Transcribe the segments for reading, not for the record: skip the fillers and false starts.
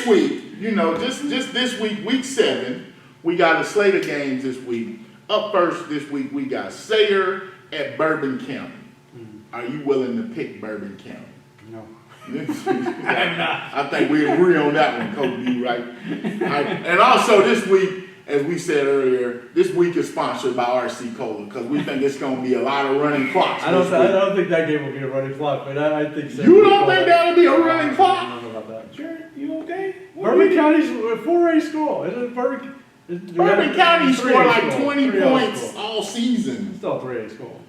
this week, just this week, week 7, we got a slate of games this week. Up first this week, we got Sayre at Bourbon County. Are you willing to pick Bourbon County? No. I'm not. I think we agree on that one, Coach B, right? And also this week, as we said earlier, this week is sponsored by RC Cola because we think it's going to be a lot of running clocks. I don't think that game will be a running clock, but I think so. You don't think that'll be a running clock? I don't know about that. Jared, you okay? Bourbon County's a 4A school. Isn't it Bourbon County scored like 20 3A points school. all season. It's still a 3A school.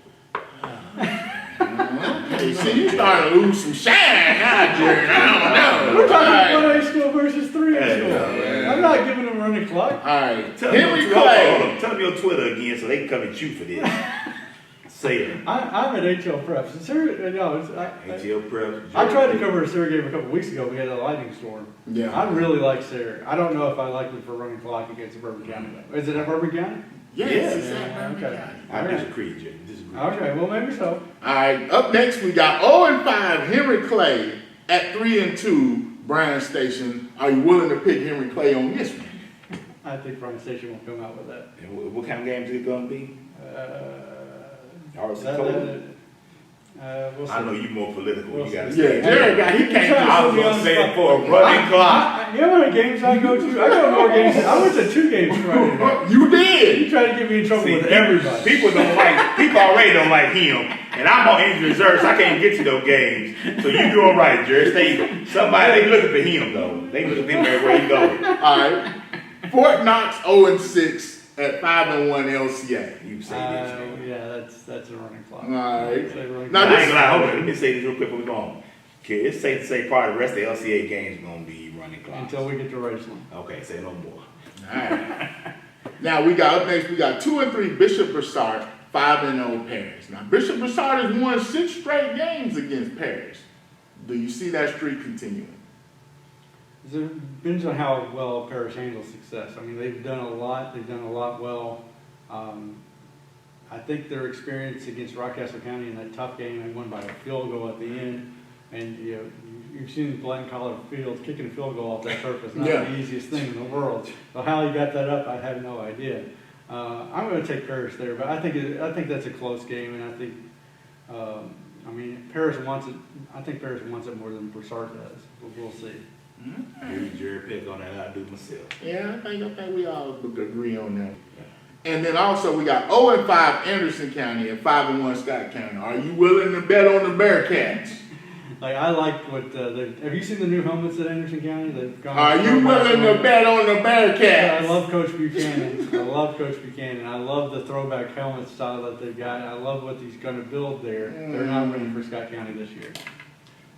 Okay, see, you starting to lose some shine now, Jared. I don't know. We're talking All right. 1A school versus 3A school. I'm not giving them a running clock. All right. Tell Henry them Clay. tell them your Twitter again so they can come at you for this. Say it. I'm at HL Preps. ATL Prep. I tried to cover a Sayre game a couple weeks ago. We had a lightning storm. Yeah. I really like Sayre. I don't know if I like them for running clock against Bourbon County. Is it at Bourbon County? Yes, it's Yeah, at Bourbon okay. County. I disagree, Jared. Okay, well maybe so. All right, up next we got 0-5 Henry Clay at 3-2 Bryan Station. Are you willing to pick Henry Clay on this one? I think Bryan Station will come out with that. And what kind of games is it going to be? RC Cola? We'll see. I know you more political. We'll You got to see. say Yeah, he can't. I was going to say it for a running clock. You know how many games I go to? I go to more games. I went to 2 games Friday night. You You did. try to get me in trouble See, with everybody. People already don't like him, and I'm on injury reserve, so I can't get to those games. So you doing right, Jared. They looking for him though. They looking for him everywhere he goes. All right. Fort Knox 0-6 at 5-1 LCA. You say this. Man. Yeah, that's a running clock. All right. That's a running Now clock. I ain't gonna lie. Hold on. Let me say this real quick before we go on. Okay, it's safe to say probably the rest of the LCA games are gonna be running clocks. Until we get to Raceland. Okay, say no more. All right. Now we got up next. We got 2-3 Bishop Brossart, 5-0 Paris. Now Bishop Brossart has won 6 straight games against Paris. Do you see that streak continuing? It depends on how well Paris handles success. I mean, they've done a lot. They've done a lot well. I think their experience against Rockcastle County in that tough game, they won by a field goal at the end. And you've seen the Black Collar field kicking a field goal off that turf is not the easiest thing in the world. So how you got that up, I have no idea. I'm going to take Paris there, but I think that's a close game, and I think Paris wants it. I think Paris wants it more than Brossart does. We'll see. Maybe Jared Peck on that. I do myself. Yeah, I think we all agree on that. And then also we got 0-5 Anderson County and 5-1 Scott County. Are you willing to bet on the Bearcats? Like I like what have you seen the new helmets at Anderson County? They've gone. Are you willing to bet on the Bearcats? Yeah, I love Coach Buchanan. I love the throwback helmet style that they've got. I love what he's going to build there. They're not ready for Scott County this year.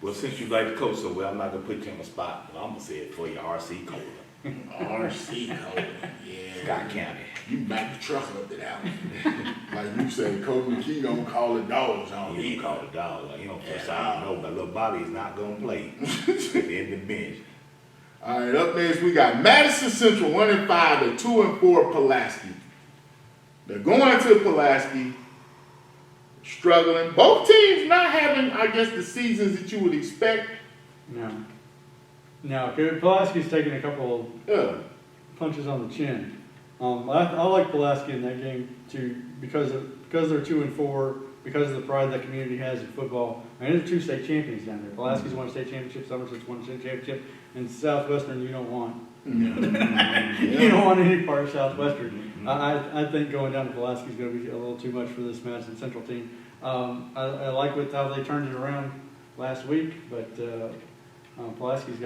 Well, since you like the coach so well, I'm not gonna put you on the spot. But I'm gonna say it for you, RC Cola. RC Cola, yeah. Scott County. You back the truck up to that one. Like you said, Coach McKee don't call the dogs on He him. don't call the dog. Like, first I know, but little Bobby is not gonna play at the end of the bench. All right, up next we got Madison Central 1-5 and 2-4 Pulaski. They're going to Pulaski, struggling. Both teams not having, I guess, the seasons that you would expect. No, Pulaski's taking a couple punches on the chin. I like Pulaski in that game too because they're 2-4, because of the pride that community has in football. And they're 2 state champions down there. Pulaski's won a state championship, Somerset's won a state championship, and Southwestern you don't want. You don't want any part of Southwestern. I think going down to Pulaski is going to be a little too much for this Madison Central team. I like how they turned it around last week, but Pulaski's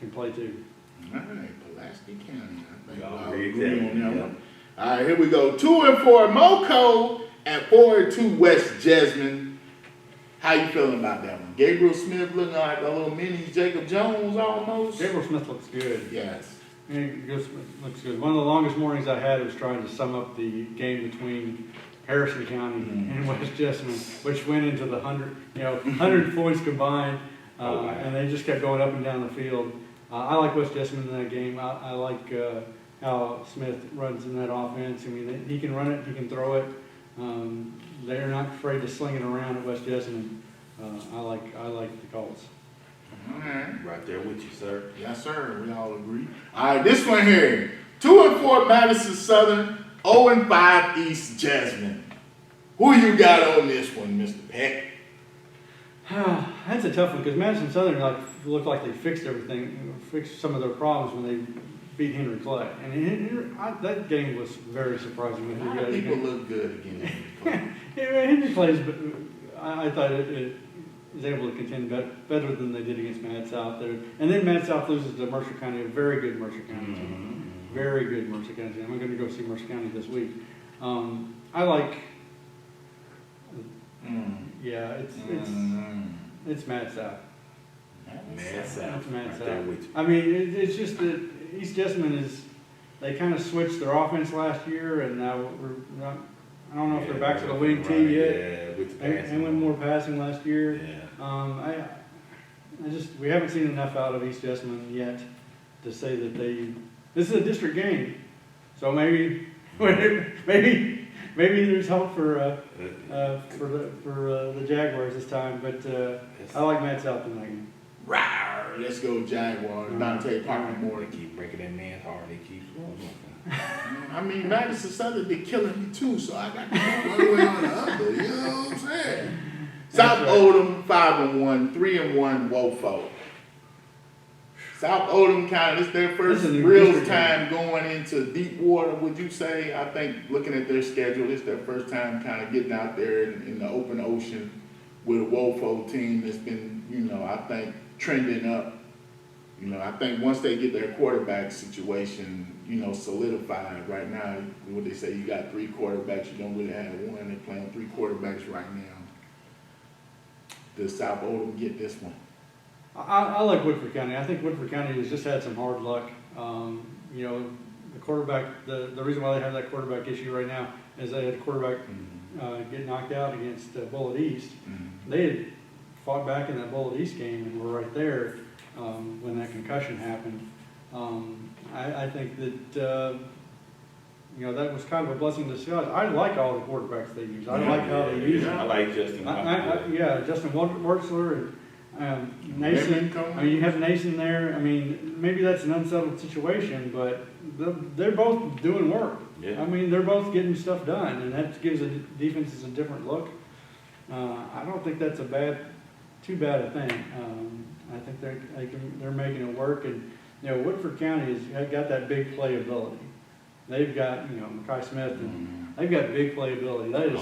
can play too. All right, Pulaski County. I think Y'all I'll agree agree with on that. that one. All right, here we go. 2-4 Moco at 4-2 West Jessamine. How you feeling about that one? Gabriel Smith looking like a little mini Jacob Jones almost. Gabriel Smith looks good. Yes. Looks good. One of the longest mornings I had was trying to sum up the game between Harrison County and West Jessamine, which went into the 100 points combined, and they just kept going up and down the field. I like West Jessamine in that game. I like how Smith runs in that offense. I mean, he can run it, he can throw it. They're not afraid to sling it around at West Jessamine. I like the Colts. All right. Right there with you, sir. Yes, sir. We all agree. All right, this one here. 2-4 Madison Southern, 0-5 East Jessamine. Who you got on this one, Mr. Peck? That's a tough one because Madison Southern looked like they fixed everything, fixed some of their problems when they beat Henry Clay. And that game was very surprising. A lot of people look good against Henry Clay. Henry Clay's, I thought it was able to contend better than they did against Mad South there. And then Mad South loses to Mercer County, a very good Mercer County team. Very good Mercer County team. I'm going to go see Mercer County this week. I like, yeah, it's Mad South. Mad South. It's Mad Right South. there with you. I mean, it's just that East Jessamine they kind of switched their offense last year, and now I don't know if they're back to the wing T yet. Yeah, with the They passing. went more passing last year. Yeah. We haven't seen enough out of East Jessamine yet to say that this is a district game, so maybe there's hope for the Jaguars this time. But I like Mad South in that game. Rawr, let's go Jaguars. Dante Parker more. They keep breaking that man's heart. They keep I mean, Madison Southern, they killing me too, so I got to go one way or the other. You know what I'm saying? South right. Oldham, 5-1, 3-1, Woodford. South Oldham County, this is their first This is a real district time going into deep water, would you say? I think looking at their schedule, it's their first time kind of getting out there in the open ocean with a Woodford team that's been, I think trending up. I think once they get their quarterback situation, solidified right now, what they say, you got 3 quarterbacks, you don't really have one. They're playing 3 quarterbacks right now. Does South Oldham get this one? I like Woodford County. I think Woodford County has just had some hard luck. The quarterback, the reason why they have that quarterback issue right now is they had a quarterback get knocked out against Bullitt East. They had fought back in that Bullitt East game and were right there when that concussion happened. I think that that was kind of a blessing in disguise. I like all the quarterbacks they use. I like how they use them. I like Justin. Justin Wertzler and Nason. I mean, you have Nason there. I mean, maybe that's an unsettled situation, but they're both doing work. Yeah. I mean, they're both getting stuff done, and that gives the defenses a different look. I don't think that's too bad a thing. I think they're making it work, and Woodford County has got that big playability. They've got Mackay Smith, and they've got big playability. That is,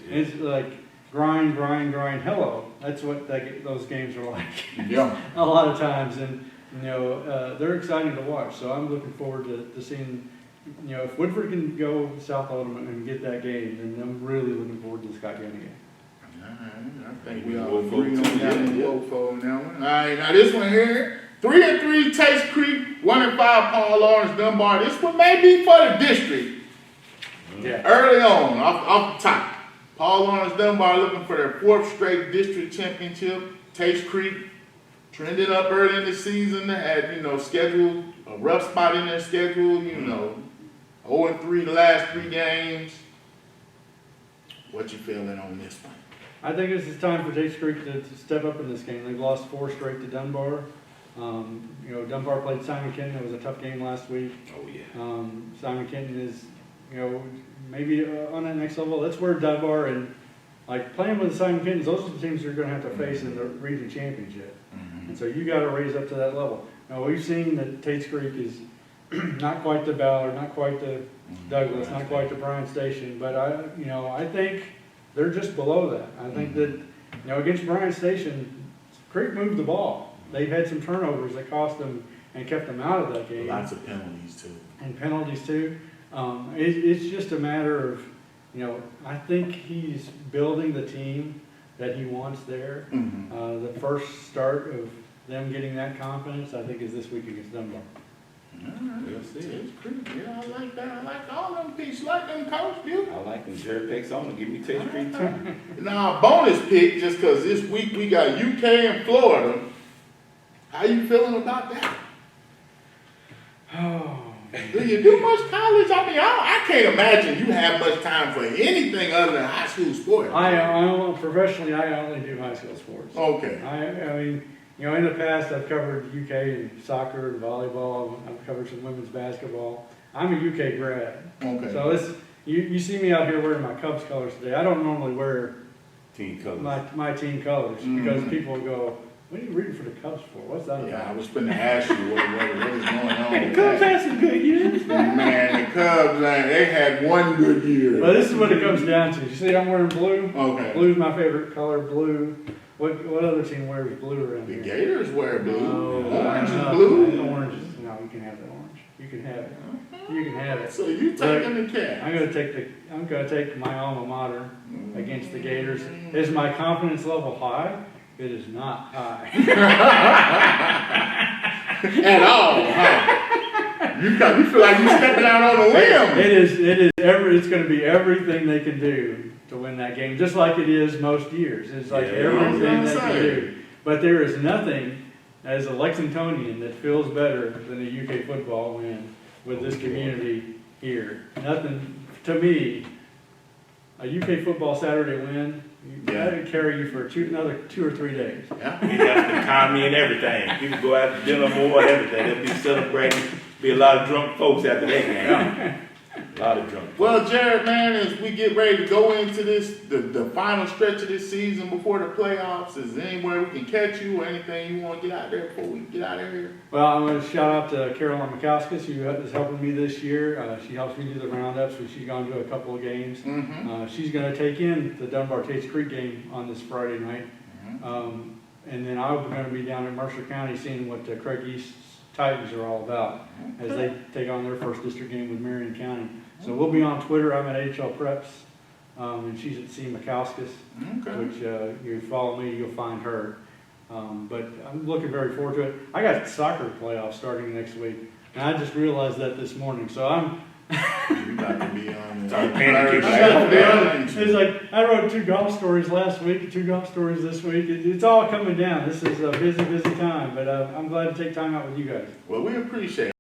it's like grind. Hello, that's what those games are like. Yeah. A lot of times, and they're exciting to watch. So I'm looking forward to seeing. If Woodford can go South Oldham and get that game, then I'm really looking forward to the Scott County game. I think we all agree on that one. All right, now this one here, 3-3 Tates Creek, 1-5 Paul Laurence Dunbar. This one may be for the district. Yeah. Early on, off the top. Paul Laurence Dunbar looking for their 4th straight district championship. Tates Creek trending up early in the season. They had, scheduled a rough spot in their schedule, 0-3 the last 3 games. What you feeling on this one? I think this is time for Tates Creek to step up in this game. They've lost 4 straight to Dunbar. Dunbar played Simon Kenton. It was a tough game last week. Oh, yeah. Simon Kenton is, maybe on that next level. That's where Dunbar and playing with the Simon Kentons, those are the teams you're going to have to face in the region championship. And so you got to raise up to that level. Now we've seen that Tates Creek is not quite the Ballard, not quite the Douglas, not quite the Bryan Station, but I think they're just below that. I think that against Bryan Station, Creek moved the ball. They've had some turnovers that cost them and kept them out of that game. Lots of penalties too. And penalties too. It's just a matter of, I think he's building the team that he wants there. The first start of them getting that confidence, I think, is this week against Dunbar. We'll see. Tates Creek, yeah, I like that. I like all them pieces. Like them, Coach Bill. I like them Jared Peck's on to give me Tates Creek too. Now, bonus pick, just because this week we got UK and Florida. How you feeling about that? Oh. Do you do much college? I mean, I can't imagine you have much time for anything other than high school sports. Professionally, I only do high school sports. Okay. I mean, You know, in the past, I've covered UK and soccer and volleyball. I've covered some women's basketball. I'm a UK grad. Okay. So you see me out here wearing my Cubs colors today. I don't normally wear Team colors. my team colors because people go, "What are you rooting for the Cubs for? What's that Yeah, I about?" was finna ask you what is going on. The with Cubs that. had some good years, man. Man, the Cubs, man, they had one good year. Well, this is what it comes down to. You see, I'm wearing blue. Okay. Blue's my favorite color. Blue. What other team wears blue around The here? Gators wear blue. No, Orange is no, blue. Orange is, no, you can have the orange. You can have it. You can have it. So you taking the cat? I'm gonna take my alma mater against the Gators. Is my confidence level high? It is not high. At all, huh? You feel like you stepping out on a limb. It's gonna be everything they can do to win that game, just like it is most years. It's like everything they can do. But there is nothing as a Lexingtonian that feels better than a UK football win with this community here. Nothing, to me, a UK football Saturday win, that'd carry you for another 2 or 3 days. Yeah, you got the economy and everything. People go out to dinner more and everything. They'll be celebrating. Be a lot of drunk folks after that game. A lot of drunk folks. Well, Jared, man, as we get ready to go into the final stretch of this season before the playoffs, is there anywhere we can catch you or anything you want to get out there before we get out of here? Well, I'm going to shout out to Caroline McCauskas, who is helping me this year. She helps me do the roundups, and she's gone to a couple of games. She's going to take in the Dunbar Tates Creek game on this Friday night. And then I'm going to be down in Mercer County seeing what Craig East's Titans are all about as they take on their first district game with Marion County. So we'll be on Twitter. I'm at HL Preps, and she's at C. McCauskas, which you follow me, you'll find her. But I'm looking very forward to it. I got soccer playoffs starting next week, and I just realized that this morning. So I'm. You got to be on It's like I wrote 2 golf stories last week, 2 golf stories this week. It's all coming down. This is a busy time, but I'm glad to take time out with you guys. Well, we appreciate it.